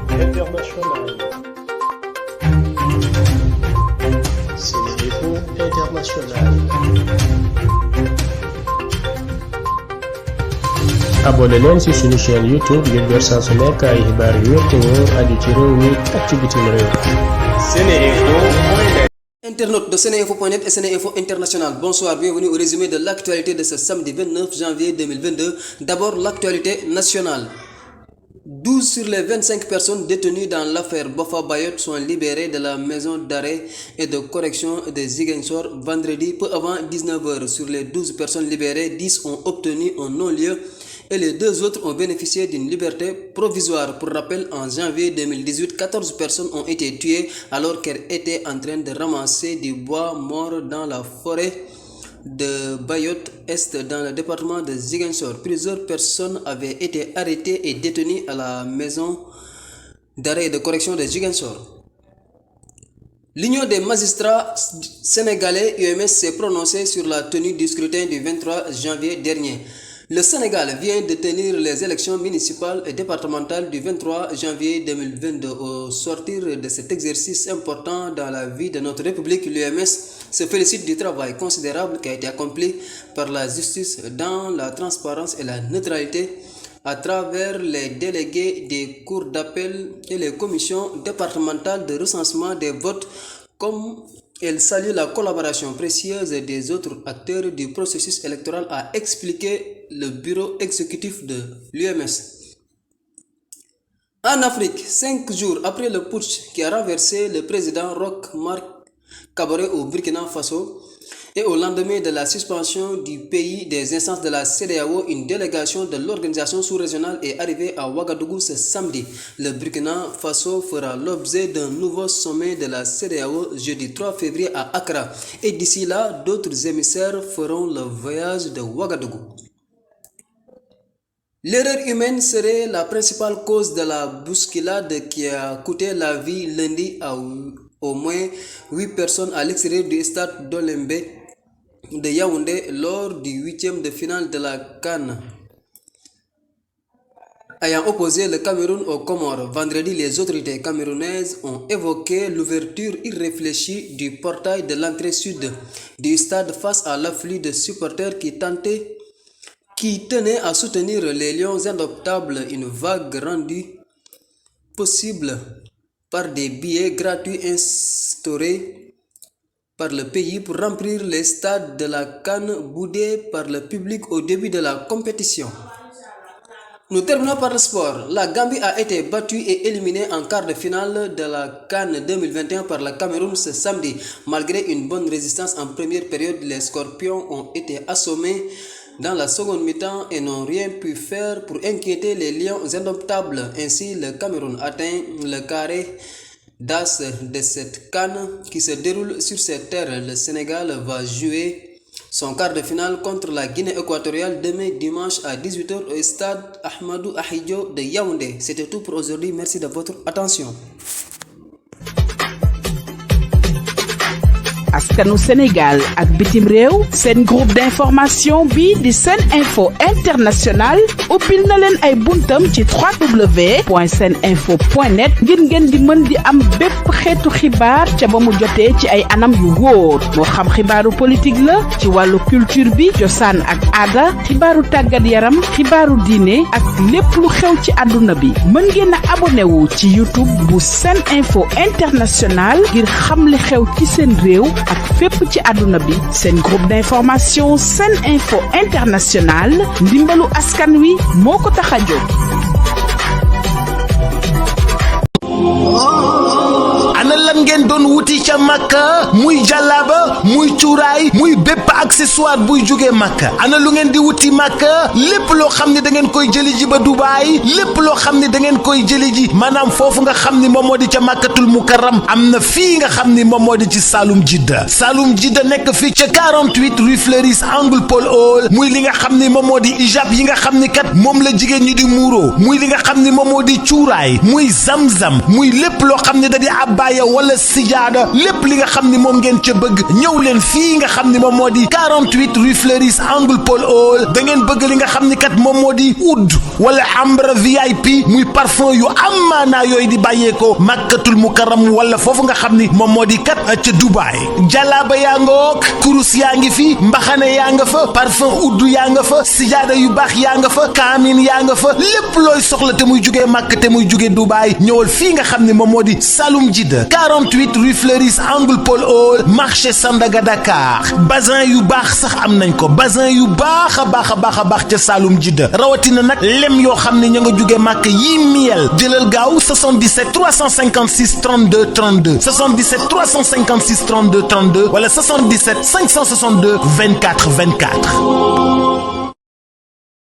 International. SeneInfo International. abonné leen ci suñu chaîne YouTube ngir jot saa su nekk ay xibaar yu wér te wóor aju ci réew mi ak ci bitim réew. SeneInfo.net. Internautes de SeneInfo.net et SeneInfo International, bonsoir, bienvenue au résumé de l'actualité de ce samedi 29 janvier 2022. D'abord, l'actualité nationale. 12 sur les 25 personnes détenues dans l'affaire Boffa Bayotte sont libérées de la maison d'arrêt et de correction de Ziguinchor vendredi peu avant 19h. Sur les 12 personnes libérées, 10 ont obtenu un non-lieu et les 2 autres ont bénéficié d'une liberté provisoire. Pour rappel, en janvier 2018, 14 personnes ont été tuées alors qu'elles étaient en train de ramasser du bois mort dans la forêt de Bayotte Est dans le département de Ziguinchor. Plusieurs personnes avaient été arrêtées et détenues à la maison d'arrêt et de correction de Ziguinchor. L'Union des magistrats sénégalais UMS s'est prononcée sur la tenue du scrutin du 23 janvier dernier. Le Sénégal vient de tenir les élections municipales et départementales du 23 janvier 2022. Au sortir de cet exercice important dans la vie de notre République, l'UMS se félicite du travail considérable qui a été accompli par la justice dans la transparence et la neutralité à travers les délégués des cours d'appel et les commissions départementales de recensement des votes, comme elle salue la collaboration précieuse des autres acteurs du processus électoral, a expliqué le bureau exécutif de l'UMS. En Afrique, 5 jours après le putsch qui a renversé le président Roch Marc Kaboré au Burkina Faso et au lendemain de la suspension du pays des instances de la CEDEAO, une délégation de l'organisation sous-régionale est arrivée à Ouagadougou ce samedi. Le Burkina Faso fera l'objet d'un nouveau sommet de la CEDEAO jeudi 3 février à Accra. Et d'ici là, d'autres émissaires feront le voyage de Ouagadougou. L'erreur humaine serait la principale cause de la bousculade qui a coûté la vie lundi à au moins 8 personnes à l'extérieur du stade d'Olembe de Yaoundé lors du 8e de finale de la CAN ayant opposé le Cameroun aux Comores. Vendredi, les autorités camerounaises ont évoqué l'ouverture irréfléchie du portail de l'entrée sud du stade face à l'afflux de supporters qui tenaient à soutenir les Lions indoptables, une vague rendue possible par des billets gratuits instaurés par le pays pour remplir les stades de la CAN boudés par le public au début de la compétition. Nous terminons par le sport. La Gambie a été battue et éliminée en quart de finale de la CAN 2021 par le Cameroun ce samedi. Malgré une bonne résistance en première période, les Scorpions ont été assommés dans la seconde mi-temps et n'ont rien pu faire pour inquiéter les Lions indomptables. Ainsi, le Cameroun atteint le carré d'as de cette CAN qui se déroule sur cette terre. Le Sénégal va jouer son quart de finale contre la Guinée équatoriale demain dimanche à 18h au stade Ahmadou Ahidjo de Yaoundé. C'était tout pour aujourd'hui. Merci de votre attention. askanu Sénégal ak bitim réew seen groupe d'information bi di SeneInfo International ubbil na leen ay buntam ci www.seneinfo.net ngir ngeen di mën di am bépp xeetu xibaar ca ba mu jotee ci ay anam yu wóor moo xam xibaaru politique la ci wàllu culture bi cosaan ak aada xibaaru tàggat yaram xibaaru diine ak lépp lu xew ci àdduna bi mën ngeen a abonné wu ci YouTube bu SeneInfo International ngir xam li xew ci seen réew ak fépp ci àdduna bi. seen groupe d'information SeneInfo International ndimbalu askan wi moo ko tax a jóg. ana lan ngeen doon wuti ca Makka muy jàllaaba muy cuuraay muy bépp accessoire buy jógee Makka ana lu ngeen di wuti Makka lépp loo xam ne da ngeen koy jëli ji ba Dubaay lépp loo xam ne da ngeen koy jëli ji maanaam foofu nga xam ni moom moo di ca Makkatul Mukarram am na fii nga xam ni moom moo di ci Saloum Jidda nekk fii ca 48 rue Fleuris angle Paul Hall muy li nga xam ni moom moo di ijab yi nga xam ni kat moom la jigéen ñi di muuro muy li nga xam ni moom moo di cuuraay muy zamzam muy lépp loo xam ne da di abbaaya wala sijaada lépp li nga xam ni moom ngeen ca bëgg ñëw leen fii nga xam ni moom moo di 48 rue Fleuris angle Paul Hall. da ngeen bëgg li nga xam ni kat moom moo di oud wala ambre VIP muy parfum yu amaanaa yooyu di bàyyeekoo Makkatul Mukarram wala foofu nga xam ni moom moo di kat ca Dubaay. jalaaba yaa nga wook kurus yaa ngi fi mbaxane yaa nga fa parfum oud yaa nga fa sijaada yu baax yaa nga fa kaamin yaa nga fa lépp looy soxla te muy jugee Makka te muy jugee Dubaay ñëwal fii nga xam ni moom moo di Saloum Jidda 48 rue Fleuris angle Paul Hall marché Sandaga Dakar. bazin yu baax sax am nañ ko bazin yu baax a baax ca Saloum Jidda rawatina nag lem yoo xam ne ña nga jugee Makka yii miel jëlal gaaw 77 356 32 32 77 356 32 32 wala 77 562 24 24.